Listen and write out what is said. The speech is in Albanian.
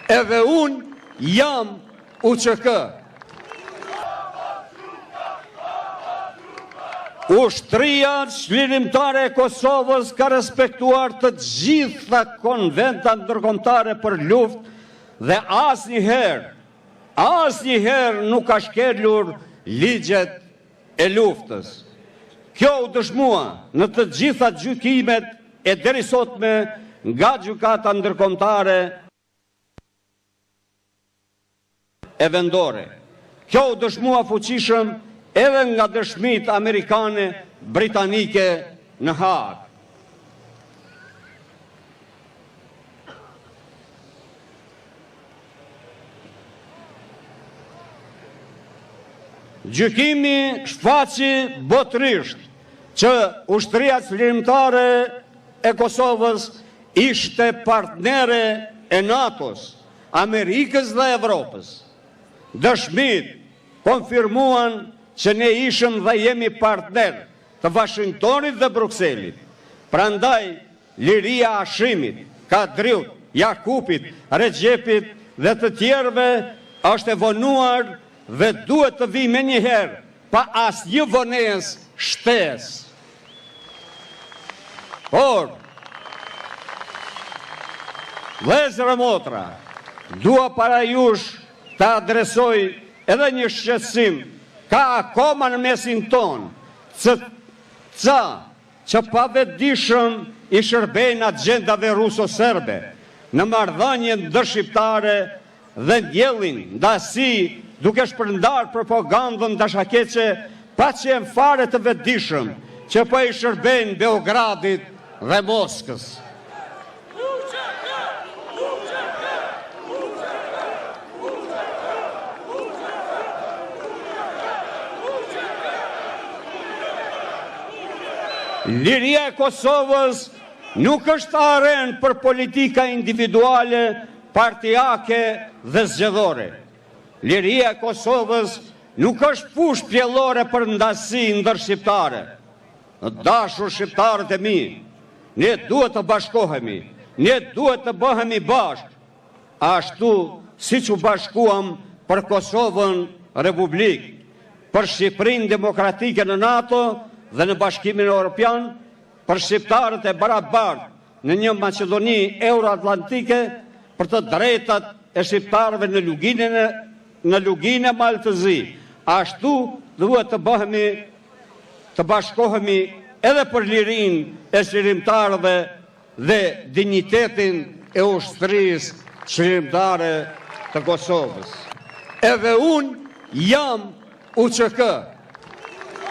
Edhe unë jam UÇK. Ushtria çlirimtare e Kosovës ka respektuar të gjitha konventat ndërkombëtare për luftë dhe asnjëherë nuk ka shkelur ligjet e luftës. Kjo u dëshmua në të gjitha gjykimet e deri sotme nga gjykata ndërkombëtare e vendore. Kjo u dëshmua fuqishëm edhe nga dëshmit amerikane, britanike në Haag. Gjykimi shfaqi botërisht që ushtria çlirimtare e Kosovës ishte partnere e NATO-s, Amerikës dhe Evropës. Dëshmit konfirmuan që ne ishëm dhe jemi partner të Washingtonit dhe Brukselit. Prandaj, liria Hashimit, Kadriut, Jakupit, Regjepit dhe të tjerëve është e vonuar dhe duhet të vi me njëherë pa asnjë vonesë shtesë. Por, vëllezër e motra, dua para jush të adresoj edhe një shqetësim. Ka akoma në mesin ton që pavetëdijshëm i shërbejnë agjendave ruso-serbe në marrëdhënie ndërshqiptare dhe ndjellin ndasi duke shpërndar propagandën dashaqeqe pa qenë fare të vetëdijshëm që po i shërbejnë Beogradit dhe Moskës. Liria e Kosovës nuk është arenë për politika individuale, partijake dhe zgjedhore. Liria e Kosovës nuk është fushë pjellore për ndasi ndërshqiptare. Dashur shqiptarët e mi, ne duhet të bashkohemi, ne duhet të bëhemi bashkë, ashtu si që bashkuam për Kosovën Republikë, për Shqipërinë demokratike në NATO dhe në Bashkimin Evropian, për shqiptarët e barabartë në një Maqedoni euroatlantike, për të drejtat e shqiptarëve në luginë e Maltëzi. Ashtu duhet të bashkohemi edhe për lirinë e çlirimtarëve dhe dinjitetin e ushtrisë çlirimtare të Kosovës. Edhe unë jam UÇK.